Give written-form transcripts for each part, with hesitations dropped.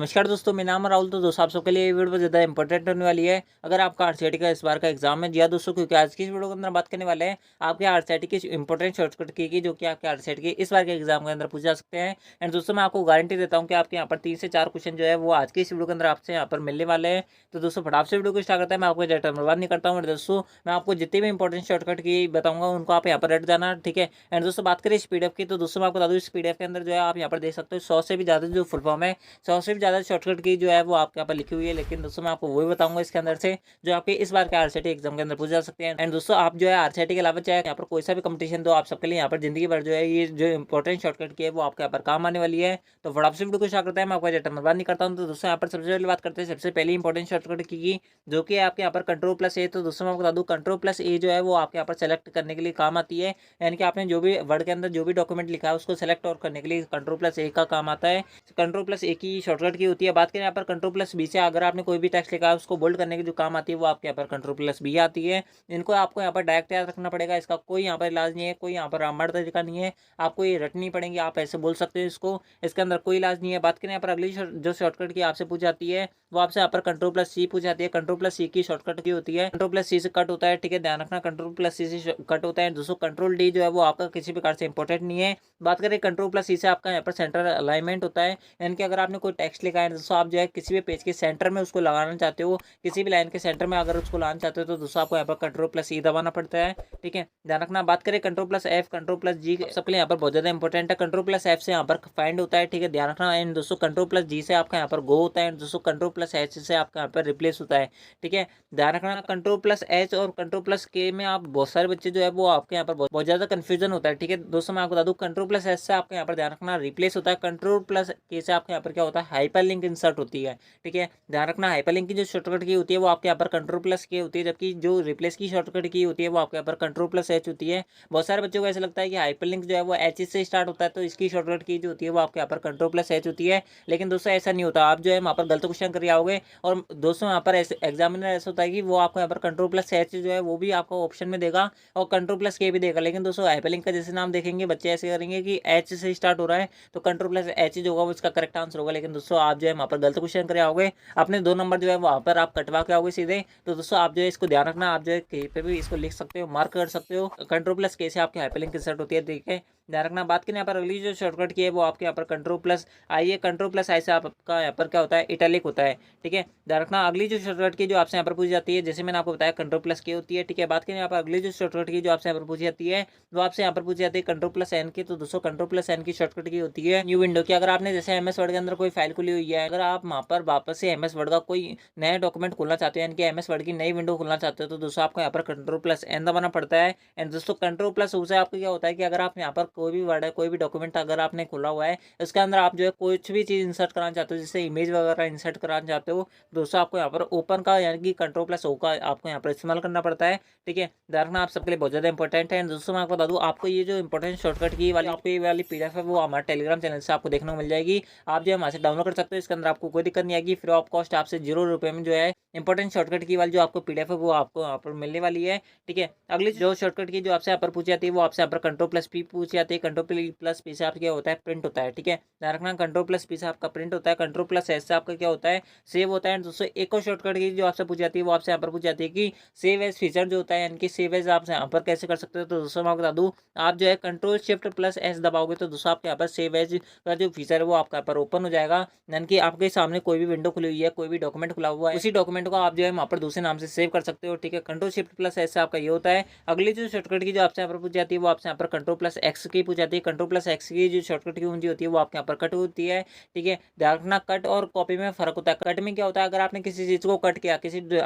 नमस्कार दोस्तों, मेरा नाम है राहुल। तो दोस्तों आप सबके लिए ये वीडियो बहुत ज़्यादा इंपॉर्टेंट होने वाली है। अगर आपका आरसीईटी का इस बार का एग्जाम है। जी हाँ दोस्तों, क्योंकि आज की इस वीडियो के अंदर बात करने वाले हैं आपके आरसीईटी की इंपॉर्टेंट शॉर्टकट की जो कि आपके आरसीईटी के इस बार के एग्जाम के अंदर पूछे जा सकते हैं। एंड दोस्तों मैं आपको गारंटी देता हूँ कि आपके यहाँ पर 3 से 4 क्वेश्चन जो है वो आज की इस वीडियो के अंदर आपसे यहाँ पर मिलने वाले हैं। तो दोस्तों फटाफट से वीडियो को स्टार्ट करते हैं। मैं आपको ज़्यादा बर्बाद नहीं करता हूँ। दोस्तों मैं आपको जितनी भी इंपॉर्टेंट शॉर्टकट की बताऊंगा उनको आप यहाँ पर रट जाना, ठीक है। एंड दोस्तों बात करें इस पीडीएफ की, तो दोस्तों मैं आपको बता दूँ इस पीडीएफ के अंदर जो है आप यहाँ पर देख सकते हो 100 से भी ज़्यादा जो फुल फॉर्म है, 100 से भी ज़्यादा शॉर्टकट की जो है वो आपके यहाँ पर लिखी हुई है। लेकिन दोस्तों मैं आपको वही बताऊंगा इसके अंदर से जो आपके इस बार के आरसीईटी एग्जाम के अंदर पूछ जा सकते हैं। एंड दोस्तों आप जो है आरसीईटी के अलावा चाहे यहाँ पर कोई सा भी कंपटीशन दो, आप सबके लिए यहाँ पर जिंदगी भर जो है ये जो इंपॉर्टेंट शॉर्टकट की है वो आपके यहाँ पर काम आने वाली है। तो फटाफट से वीडियो को स्टार्ट करते हैं। मैं आपको ज़्यादा बर्बाद नहीं करता हूँ। तो दोस्तों यहाँ पर सबसे पहले बात करते हैं सबसे पहली इंपॉर्टेंट शॉर्टकट की जो कि आपके यहाँ पर कंट्रोल+A। तो दोस्तों मैं आपको बता दूँ कंट्रोल+A जो है वो आपके यहाँ पर सेलेक्ट करने के लिए काम आती है। यानी कि आपने जो भी वर्ड के अंदर जो भी डॉक्यूमेंट लिखा है उसको सेलेक्ट और करने के लिए कंट्रोल+A का काम आता है। कंट्रोल+A की शॉर्टकट की होती है। बात करें यहाँ पर कंट्रोल+B से, अगर आपने कोई भी टेक्स्ट लिखा है उसको बोल्ड करने की जो काम आती है वो आपके यहाँ पर कंट्रोल+B आती है। इनको आपको यहाँ पर डायरेक्ट याद रखना पड़ेगा। इसका कोई यहाँ पर इलाज नहीं है, कोई यहाँ पर रामबाण तरीका नहीं है, आपको ये रटनी पड़ेंगी। आप ऐसे बोल सकते हो इसको, इसके अंदर कोई इलाज नहीं है। बात करें यहाँ पर अगली जो शॉर्टकट की आपसे पूछ जाती है वो आपसे यहाँ पर कंट्रोल+C पूछ जाती है। कंट्रोल+C की शॉर्टकट की होती है, कंट्रोल+C से कट होता है, ठीक है, ध्यान रखना कंट्रोल+C से कट होता है। दोस्तों कंट्रोल D जो है वो आपका किसी प्रकार से इंपॉर्टेंट नहीं है। बात करें कंट्रोल+C से आपका यहाँ पर सेंटर अलाइनमेंट होता है। यानी कि अगर आपने कोई टेक्स्ट लिखा है दोस्तों, आप जो है किसी भी पेज के सेंटर में उसको लगाना चाहते हो, किसी भी लाइन के सेंटर में अगर उसको लाना चाहते हो तो दोस्तों आपको यहाँ पर कंट्रोल+E दबाना पड़ता है, ठीक है, ध्यान रखना। बात करें कंट्रोल+F कंट्रोल+G सबके लिए यहाँ पर बहुत ज्यादा इंपॉर्टेंट है। कंट्रोल+F से यहाँ पर फाइंड होता है, ठीक है, ध्यान रखना। एंड दोस्तों कंट्रोल+G से आपका यहाँ पर गो होता है। दोस्तों कंट्रोल+H से आपका यहाँ पर रिप्लेस होता है, ठीक है, ध्यान रखना। कंट्रोल+H और कंट्रोल+K में आप बहुत सारे बच्चे जो है वो आपके यहाँ पर बहुत ज्यादा कंफ्यूजन होता है, ठीक है। दोस्तों मैं आपको बता दूं कंट्रोल+H से आपका यहाँ पर ध्यान रखना रिप्लेस होता है। कंट्रोल+K से आपके यहाँ पर क्या होता है, हाइपरलिंक इंसर्ट होती है, ठीक है, ध्यान रखना। हाइपरलिंक की जो शॉर्टकट की होती है वो आपके यहाँ पर कंट्रोल+K होती है, जबकि जो रिप्लेस की शॉर्टकट की होती है वो आपके यहाँ पर कंट्रोल+H होती है। बहुत सारे बच्चों को ऐसा लगता है कि हाइपरलिंक जो है वो H से स्टार्ट होता है, तो इसकी शॉर्टकट की जो होती है वो आपके यहाँ पर कंट्रोल+H होती है। लेकिन दोस्तों ऐसा नहीं होता, आप जो है वहाँ पर गलत क्वेश्चन कर आओगे। और दोस्तों यहाँ पर एग्जामिनर ऐसा होता है कि वो आपको यहाँ पर कंट्रोल+H जो है वो भी आपको ऑप्शन में देगा और कंट्रोल+K भी देगा। लेकिन दोस्तों हाइपरलिंक का जैसे नाम देखेंगे बच्चे ऐसे करेंगे कि H से स्टार्ट हो रहा है तो कंट्रोल+H जो होगा वो इसका करेक्ट आंसर होगा। लेकिन दोस्तों आप जो है वहाँ पर गलत क्वेश्चन कर आओगे, अपने 2 नंबर जो है वहाँ पर आप कटवा के आओगे सीधे। तो दोस्तों आप जो है इसको ध्यान रखना, आप जो है कहीं पे भी इसको लिख सकते हो, मार्क कर सकते हो। कंट्रोल+K से आपकी हाइपरलिंक इंसर्ट होती है, ठीक है, ध्यान रखना। बात करें यहाँ पर अगली जो शॉर्टकट की है वो आपके यहाँ पर कंट्रोल+I है। कंट्रोल+I से आपका यहाँ पर क्या होता है, इटैलिक होता है, ठीक है, ध्यान रखना। अगली जो शॉर्टकट की जो आपसे यहाँ पर पूछी जाती है, जैसे मैंने आपको बताया कंट्रोल+K होती है, ठीक है। बात करें यहाँ पर अगली जो शॉर्टकट की जो आपसे यहाँ पर पूछी जाती है वो आपसे यहाँ पर पूछी जाती है कंट्रोल+N की। तो दोस्तों कंट्रोल+N की शॉर्टकट की होती है न्यू विंडो की। अगर आपने जैसे MS वर्ड के अंदर कोई फाइल खुली हुई है, अगर आप वहाँ पर वापस से MS वर्ड का कोई नया डॉक्यूमेंट खोलना चाहते हैं, यानी कि MS वर्ड की नई विंडो खोलना चाहते हो, तो दोस्तों आपको यहाँ पर कंट्रोल+N दबाना पड़ता है। एंड दोस्तों कंट्रोल+U से आपको क्या होता है कि अगर आप यहाँ पर कोई भी वर्ड है, कोई भी डॉक्यूमेंट अगर आपने खोला हुआ है, उसके अंदर आप जो है कुछ भी चीज़ इंसर्ट कराना चाहते हो, जैसे इमेज वगैरह इंसर्ट कराना चाहते हो, दोस्तों आपको यहाँ पर ओपन का यानी कि कंट्रोल+O का आपको यहाँ पर इस्तेमाल करना पड़ता है, ठीक है, ध्यान रखना। आप सबके लिए बहुत ज़्यादा इंपॉर्टेंट है। दोस्तों मैं आपको बता दूँ आपको ये जो इंपॉर्टेंट शॉर्टकट की वाली आपको ये वाली पीडीएफ है वो हमारे टेलीग्राम चैनल से आपको देखने को मिल जाएगी। आप जो है वहाँ से डाउनलोड कर सकते हो, इसके अंदर आपको कोई दिक्कत नहीं आएगी। फ्री ऑफ कॉस्ट आपसे 0 रुपये में जो है इंपॉर्टेंट शॉर्टकट की वाली जो आपको पीडीएफ है वो आपको यहाँ पर मिलने वाली है, ठीक है। अगली जो शॉर्टकट की जो आपसे यहाँ पर पूछी जाती है वो आपसे यहाँ पर कंट्रोल+P पूछी जाती है। कंट्रोल+P से आपका क्या होता है, प्रिंट होता है, ठीक है, ध्यान रखना। कंट्रोल+P से आपका प्रिंट होता है, कंट्रोल+S से आपका क्या होता है, सेव होता है। दोस्तों एक और शॉर्टकट की जो आपसे पूछी जाती है वो आपसे यहाँ पर पूछी जाती है कि सेव एज फीचर जो होता है, यानी कि सेव एज आप यहाँ पर कैसे कर सकते हो। तो दोस्तों मैं आपको बता दूँ आप जो है कंट्रोल+Shift+S दबाओगे तो दोस्तों आपके यहाँ पर सेव एज का जो फीचर है वो आपका यहाँ पर ओपन हो जाएगा। यानी कि आपके सामने कोई भी विंडो खुली हुई है, कोई भी डॉक्यूमेंट खुला हुआ है, उसी डॉक्यूमेंट को आप जो है वहाँ पर दूसरे नाम से सेव कर सकते हो, ठीक है। कंट्रोल+Shift+S से आपका ये होता है। अगली जो शॉर्टकट की जो आपसे यहाँ पर पूछी जाती है वो आपसे यहाँ पर कंट्रोल+X की पूछ जाती है। कंट्रोल+X की जो शॉर्टकट की कुंजी होती है वो आपके यहाँ पर कट होती है, ठीक है, ध्यान रखना। कट और कॉपी में फर्क होता है। कट में क्या होता है, अगर आपने किसी चीज़ को कट किया,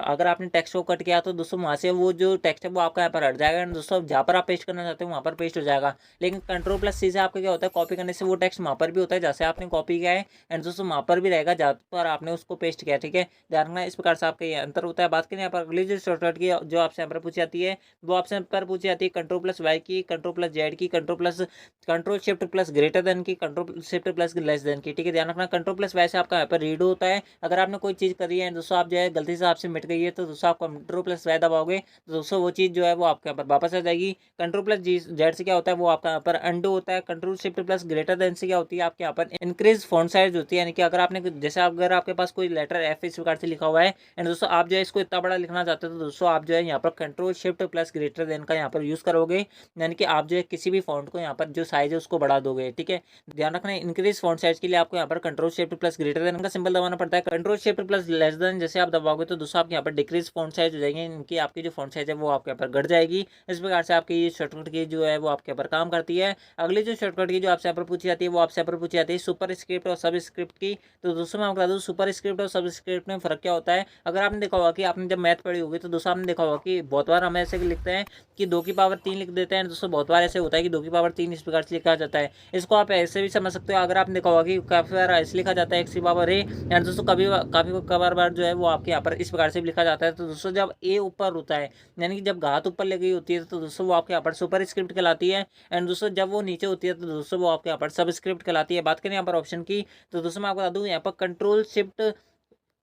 अगर आपने टेक्स्ट को कट किया तो दोस्तों वहाँ से वो जो टेक्स्ट है वो आपका यहाँ पर हट जाएगा। दोस्तों जहाँ पर आप पेस्ट करना चाहते हो वहाँ पर पेस्ट हो जाएगा। लेकिन कंट्रोल+C से आपका क्या होता है, कॉपी करने से वो टेक्स्ट वहाँ पर भी होता है जैसे आपने कॉपी किया है, एंड दोस्तों वहाँ पर भी रहेगा जहाँ पर आपने उसको पेस्ट किया, ठीक है, ध्यान रखना। इस प्रकार से आपका ये अंतर होता है। बात करें यहाँ पर अगली जो शॉर्टकट की जो आपसे यहाँ पर पूछी जाती है वो आपसे यहाँ पर पूछी जाती है कंट्रोल+Y की, कंट्रोल+Z की, control+ plus control shift plus greater than की, control shift plus less than की। ठीक है, ध्यान रखना कंट्रोल प्लस वैसे आपका यहाँ पर रीड होता है। अगर आपने कोई चीज़ करी है दोस्तों, आप जो है गलती से आपसे मिट गई है, तो दोस्तों आप कंट्रोल प्लस वाई दबाओगे तो दोस्तों वो चीज़ जो है वो आपके यहाँ पर वापस आ जाएगी। कंट्रोल प्लस जी जेड से क्या होता है, वो आपका यहाँ पर अंडू होता है। Control shift plus greater then से क्या होती है, आपके यहाँ पर इंक्रीज फॉन्ट साइज होती है। यानी कि अगर आपने जैसे अगर आपके पास कोई लेटर एफ इस प्रकार से लिखा हुआ है एंड दोस्तों आप जो है इसको इतना बड़ा लिखना चाहते हो, तो दोस्तों आप जो है यहाँ पर control shift plus greater then का यहाँ पर यूज़ करोगे। यानी कि आप जो है किसी भी फॉन्ट को यहाँ पर जो साइज है उसको बढ़ा दोगे। ठीक है, ध्यान रखना इंक्रीज फॉन्ट साइज के लिए आपको यहाँ पर control shift plus greater then का सिंबल दबाना पड़ता है। Control shift plus less then जैसे आप दबाओगे तो दोस्तों आपके यहाँ पर डिक्रीज फॉन्ट साइज हो जाएंगे। इनकी आपकी जो फॉन्ट साइज है वो आपके यहाँ पर घट जाएगी। इस प्रकार से आपकी ये शॉर्टकट की जो है वो आपके यहाँ पर काम करती है। अगली जो शॉर्टकट की जो आपसे यहाँ पर पूछी जाती है वो आपसे यहाँ पर पूछी जाती है सुपर स्क्रिप्ट और सब स्क्रिप्ट की। तो दोस्तों मैं आपको बता दूँ सुपर स्क्रिप्ट और सब स्क्रिप्ट में फर्क क्या होता है। अगर आपने देखा होगा कि आपने जब मैथ पढ़ी होगी तो दोस्तों आपने देखा होगा कि बहुत बार हम ऐसे लिखते हैं कि 2 की पावर 3 लिख देते हैं। दोस्तों बहुत बार ऐसे होता है कि 2 की पावर 3 इस प्रकार से लिखा जाता है। इसको आप ऐसे भी समझ सकते हो। अगर आपने देखा होगा कि काफ़ी बार ऐसे लिखा जाता है एक्स की पावर ए, एंड दोस्तों कभी काफ़ी बार जो है वो आपके यहाँ पर इस प्रकार से भी लिखा जाता है। तो दोस्तों जब ए ऊपर होता है यानी कि जब घात ऊपर लगी होती है तो दोस्तों वो आपके यहाँ पर सुपर स्क्रिप्ट कहलाती है। एंड दोस्तों जब वो नीचे होती है तो दोस्तों वो आपके यहाँ पर सब स्क्रिप्ट कहलाती है। बात करें यहाँ पर ऑप्शन की तो दोस्तों मैं आपको बता दूँ यहाँ पर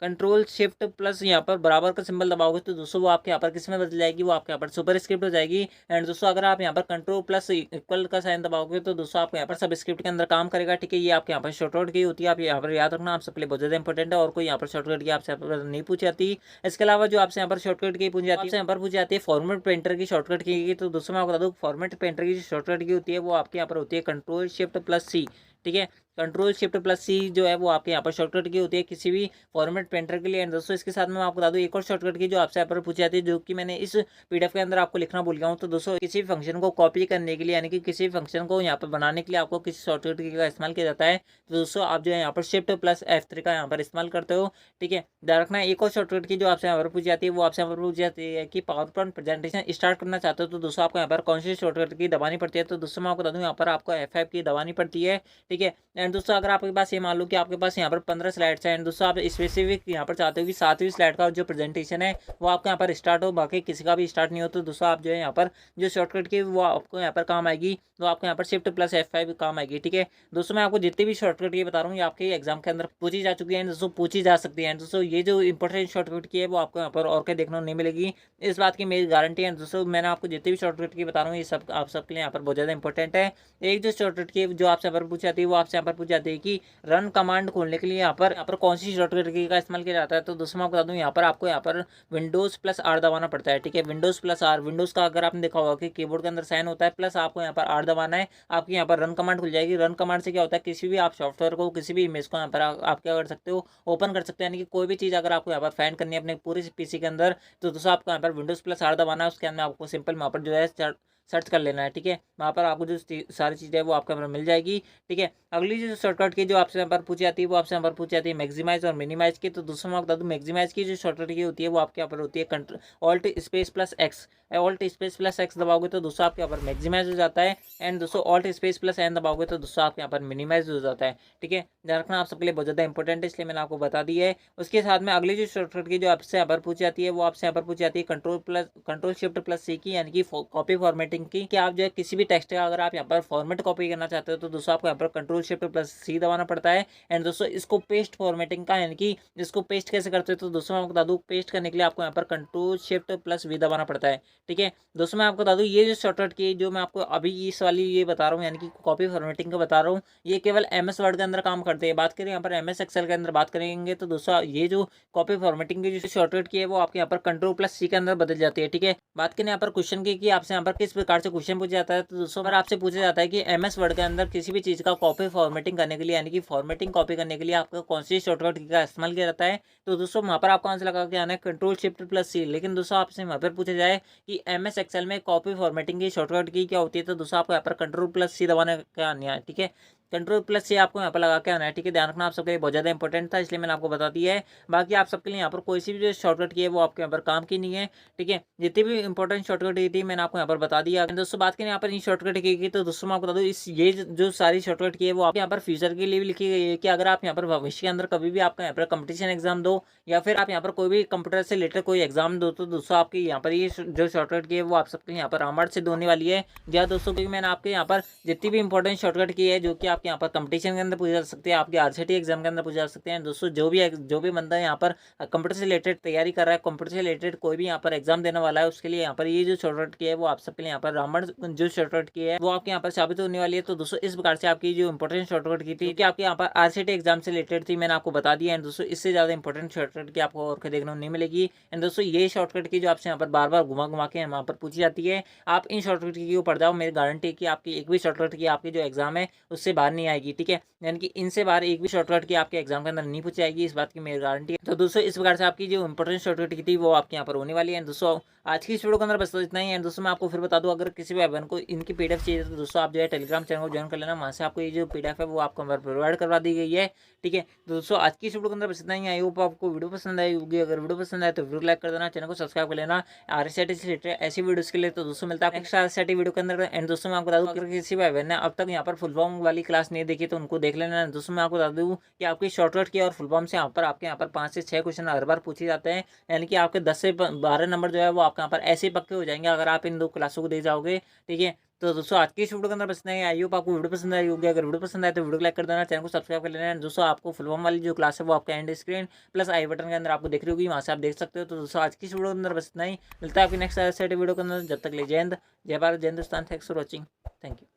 कंट्रोल शिफ्ट प्लस यहाँ पर बराबर का सिंबल दबाओगे तो दोस्तों वो आपके यहाँ पर किस में बदल जाएगी, वो आपके यहाँ पर सुपर स्क्रिप्ट हो जाएगी। एंड दोस्तों अगर आप यहाँ पर कंट्रोल प्लस इक्वल का साइन दबाओगे तो दोस्तों आपको यहाँ पर सब स्क्रिप्ट के अंदर काम करेगा। ठीक है, ये आपके यहाँ पर शॉर्टकट की होती है, आप यहाँ पर याद रखना, आप सबके लिए बहुत ज़्यादा इंपॉर्टेंट है और कोई यहाँ पर शॉर्टकट की आपसे नहीं पूछी जाती। इसके अलावा जो आपसे यहाँ पर शॉर्टकट की पूछी जाती है, यहाँ पर पूछी जाती है फॉर्मेट पेंटर की शॉर्टकट की। तो दोस्तों मैं आपको बता दूँ फॉर्मेट पेंटर की जो शॉर्टकट की होती है वो आपके यहाँ पर होती है कंट्रोल शिफ्ट प्लस सी। ठीक है, कंट्रोल शिफ्ट प्लस सी जो है वो आपके यहाँ पर शॉर्टकट की होती है किसी भी फॉर्मेट पेंटर के लिए। एंड दोस्तों इसके साथ में मैं आपको बता दूँ एक और शॉर्टकट की जो आपसे यहाँ पर पूछी जाती है, जो कि मैंने इस पीडीएफ के अंदर आपको लिखना भूल गया हूँ। तो दोस्तों किसी भी फंक्शन को कॉपी करने के लिए यानी कि किसी भी फंक्शन को यहाँ पर बनाने के लिए आपको किसी शॉर्टकट की का इस्तेमाल किया जाता है। तो दोस्तों आप जो है यहाँ पर शिफ्ट प्लस F3 का यहाँ पर इस्तेमाल करते हो। ठीक है, ध्यान रखना एक और शॉर्टकट की जो आपसे यहाँ पर पूछी जाती है वो आपसे यहाँ पर पूछी जाती है कि पावर पॉइंट प्रेजेंटेशन स्टार्ट करना चाहते हो तो दोस्तों आपको यहाँ पर कौन सी शॉर्टकट की दबानी पड़ती है। तो दोस्तों मैं आपको बता दूँ यहाँ पर आपको F5 की दबानी पड़ती है। ठीक है, एंड दोस्तों अगर आपके पास ये मान लो कि आपके पास यहाँ पर 15 स्लाइड्स हैं एंड दोस्तों आप स्पेसिफिक यहाँ पर चाहते हो कि 7वीं स्लाइड का जो प्रेजेंटेशन है वो आपके यहाँ पर स्टार्ट हो, बाकी किसी का भी स्टार्ट नहीं हो, तो दोस्तों आप जो है यहाँ पर जो शॉर्टकट की वो आपको यहाँ पर काम आएगी। तो आपको यहाँ पर शिफ्ट प्लस F5 काम आएगी। ठीक है दोस्तों, मैं आपको जितनी भी शॉर्टकट की बता रहा हूँ ये आपके एग्जाम के अंदर पूछी जा चुकी है दोस्तों, पूछी जा सकती है। दोस्तों ये जो इंपॉर्टेंट शॉर्टकट की है वो आपको यहाँ पर और क्या देखने को नहीं मिलेगी, इस बात की मेरी गारंटी है। दोस्तों मैंने आपको जितनी भी शॉर्टकट की बता रहा हूँ ये सब आप सबके लिए यहाँ पर बहुत ज़्यादा इंपॉर्टेंट है। एक जो शॉर्टकट की जो आपसे यहाँ पर पूछी जाती है वो आपसे यहाँ पर पूछी जाती है कि रन कमांड खोलने के लिए यहाँ पर कौन सी शॉर्टकट की का इस्तेमाल किया जाता है। तो दोस्तों मैं आपको बता दूँ यहाँ पर आपको यहाँ पर विंडोज़ प्लस आर दबाना पड़ता है। ठीक है, विंडोज़ प्लस आर, विंडोज़ का अगर आपने देखा होगा कि कीबोर्ड के अंदर साइन होता है प्लस आपको यहाँ पर आर दबाना है, आपकी यहाँ पर रन कमांड खुल जाएगी। रन कमांड से क्या होता है किसी भी आप सॉफ्टवेयर को किसी भी इमेज को यहाँ पर आप क्या कर सकते हो, ओपन कर सकते हो। यानी कि कोई भी चीज़ अगर आपको यहाँ पर फाइंड करनी है अपने पूरे पीसी के अंदर तो दोस्तों आपको यहाँ पर विंडोज़ प्लस आर दबाना है, उसके अंदर आपको सिंपल वहाँ पर जो है सर्च कर लेना है। ठीक है, वहाँ पर आपको जो सारी चीज़ें वो आपके यहाँ पर मिल जाएगी। ठीक है, अगली जो शॉर्टकट की जो आपसे यहाँ पर पूछी जाती है वो आपसे यहाँ पर पूछी जाती है मैक्सिमाइज और मिनिमाइज की। तो दोस्तों मैं बता दूँ मैक्सिमाइज की जो शॉर्टकट की होती है वो आपके यहाँ पर होती है control alt space plus X. Alt space plus X दबाओगे तो दोस्तों आपके यहाँ पर मैक्सिमाइज हो जाता है। एंड दोस्तों ऑल्ट स्पेस प्लस एन दबाओगे तो दोस्तों आपके यहाँ पर मिनिमाइज हो जाता है। ठीक है, ध्यान रखना आप सबके लिए बहुत ज़्यादा इंपॉर्टेंट है, इसलिए मैंने आपको बता दी है। उसके साथ में अगली जो शॉर्टकट की जो आपसे यहाँ पर पूछी जाती है वो आपसे यहाँ पर पूछी जाती है कंट्रोल शिफ्ट प्लस सी की, यानी कि कॉपी फॉर्मेटिंग की। कि आप जो है किसी भी टेक्स्ट का अगर आप यहाँ पर फॉर्मेट कॉपी करना चाहते हो तो दोस्तों आपको यहाँ पर कंट्रोल शिफ्ट प्लस सी दबाना पड़ता है। एंड दोस्तों इसको पेस्ट फॉर्मेटिंग का यानी कि इसको पेस्ट कैसे करते हो तो दोस्तों मैं आपको बता दूँ पेस्ट करने के लिए आपको यहाँ पर कंट्रोल शिफ्ट प्लस वी दबाना पड़ता है। ठीक है दोस्तों, मैं आपको बता दूँ ये जो शॉर्टकट की जो मैं आपको अभी इस वाली ये बता रहा हूँ यानी कि कॉपी फॉर्मेटिंग का बता रहा हूँ, ये केवल MS वर्ड के अंदर काम करते हैं। बात करें यहाँ पर MS एक्सेल के अंदर बात करेंगे तो दोस्तों ये जो कॉपी फॉर्मेटिंग की जो शॉर्टकट की है वो आपके यहाँ पर कंट्रोल प्लस सी के अंदर बदल जाती है। ठीक है, बात करें यहाँ पर क्वेश्चन की कि आपसे यहाँ पर किस प्रकार से क्वेश्चन पूछा जाता है तो दोस्तों अगर आपसे पूछा जाता है कि MS वर्ड के अंदर किसी भी चीज़ का कॉपी फॉर्मेटिंग करने के लिए यानी कि फॉर्मेटिंग कॉपी करने के लिए आपको कौन सी शॉर्टकट का इस्तेमाल किया जाता है तो दोस्तों वहाँ पर आपको आंसर लगा के आना है कंट्रोल शिफ्ट प्लस सी। लेकिन दोस्तों आपसे वहाँ पर पूछा जाए कि MS एक्सेल में कॉपी फॉर्मेटिंग की शॉर्टकट की क्या होती है तो दोस्तों आपको यहाँ पर कंट्रोल प्लस सी दबाने का आना है। ठीक है, कंट्रोल प्लस से आपको यहाँ पर लगा के आना है, ठीक है। ध्यान रखना आप सबके लिए बहुत ज़्यादा इंपॉर्टेंट था, इसलिए मैंने आपको बता दिया है। बाकी आप सबके लिए यहाँ पर कोई सी भी जो शॉर्टकट की है वो आपके यहाँ पर काम की नहीं है, ठीक है। जितनी भी इंपॉर्टेंट शॉर्टकट की थी मैंने आपको यहाँ पर बता दिया। दोस्तों बात करें यहाँ पर इन शॉर्टकट की तो दोस्तों मैं आपको बता दूँ, इस ये जो सारी शॉर्टकट की है वो आपके यहाँ पर फ्यूचर के लिए भी लिखी गई है कि अगर आप यहाँ पर भविष्य के अंदर कभी भी आपका यहाँ पर कंपटीशन एग्जाम दो या फिर आप यहाँ पर कोई भी कंप्यूटर से रिलेटेड कोई एग्जाम दो, तो दोस्तों आपकी यहाँ पर ये जो शॉर्टकट की है वो आप सबके यहाँ पर रामबाण से होने वाली है। जी हाँ दोस्तों, क्योंकि मैंने आपके यहाँ पर जितनी भी इंपॉर्टेंट शॉर्टकट की है जो कि आपके यहाँ पर कंपटीशन के अंदर पूछा जा सकते हैं, आपके आरसीटी एग्जाम के अंदर पूछा जा सकते हैं। दोस्तों जो भी बंदा यहाँ पर कंप्यूटर से रिलेटेड तैयारी कर रहा है, कंप्यूटर से रिलेटेड कोई भी यहाँ पर एग्जाम देने वाला है, उसके लिए यहाँ पर ये जो शॉर्टकट की है वो आप सबके लिए यहाँ पर रामबाण जो शॉर्टकट की है वो आपके यहाँ पर साबित होने वाली है। तो दोस्तों इस प्रकार से आपकी जो इंपॉर्टेंट शॉर्टकट की थी कि आपके यहाँ पर आरसीटी एग्जाम से रिलेटेड थी, मैंने आपको बता दिया है। दोस्तों इससे ज़्यादा इंपॉर्टेंट शॉर्टकट की आपको और देखने को नहीं मिलेगी। एंड दोस्तों ये शॉर्टकट की जो आपसे यहाँ पर बार बार घुमा घुमा के यहाँ पर पूछी जाती है, आप इन शॉर्टकट की को पढ़ जाओ, मेरी गारंटी है कि आपकी एक भी शॉर्टकट की आपकी जो एग्जाम है उससे बाहर नहीं आएगी, ठीक है। यानी कि इनसे बाहर एक भी शॉर्टकट की आपके एग्जाम के अंदर नहीं पूछी जाएगी, इस बात की मेरी गारंटी है। तो दोस्तों इस प्रकार से आपकी जो इंपॉर्टेंट शॉर्टकट की थी वो आपके यहाँ पर होने वाली है। दोस्तों आज की इस वीडियो के अंदर बस इतना ही है। दोस्तों मैं आपको फिर बता दूं, अगर किसी भी बहन को इनकी पीडीएफ चाहिए तो दोस्तों आप जो है टेलीग्राम चैनल को ज्वाइन कर लेना, वहाँ से आपको ये जो पीडीएफ है वो आपको प्रोवाइड करवा दी गई है, ठीक है। तो दोस्तों आज की इस वीडियो के अंदर बस इतना ही। आई होप आपको वीडियो पसंद आई होगी, अगर वीडियो पसंद आए तो वीडियो लाइक कर देना, चैनल को सब्सक्राइब कर लेना आरसीटी से रिलेटेड ऐसी वीडियोस के लिए। तो दोस्तों मिलता है नेक्स्ट आरसीटी वीडियो के अंदर। एंड दोस्तों मैं आपको बता दूं, अगर किसी भी बहन ने अब तक यहाँ पर फुल फॉर्म वाली क्लास नहीं देखी तो उनको देख लेना। दोस्तों मैं आपको बता दूं कि आपकी शॉर्टकट की और फुल फॉर्म से यहाँ पर आपके यहाँ पर 5 से 6 क्वेश्चन हर बार पूछे जाते हैं, यानी कि आपके 10 से 12 नंबर जो है वो आपके यहाँ पर ऐसे ही पक्के हो जाएंगे अगर आप इन 2 क्लासों को दे जाओगे, ठीक है। तो दोस्तों आज की इस वीडियो के अंदर बस नहीं, आई होप आपको वीडियो पसंद आई होगी, अगर वीडियो पसंद आए तो वीडियो को लाइक कर देना, चैनल को सब्सक्राइब कर लेना। दोस्तों आपको फुल फॉर्म वाली जो क्लास है वो आपका and screen plus I button के अंदर आपको दिख रही होगी, वहाँ से आप देख सकते हो। तो दोस्तों आज की इस वीडियो के अंदर बस नहीं, मिलता है आपकी नेक्स्ट वीडियो के अंदर। जब तक ले जय हिंद, जय भारत, जय Hindustan. Thanks for watching, thank you.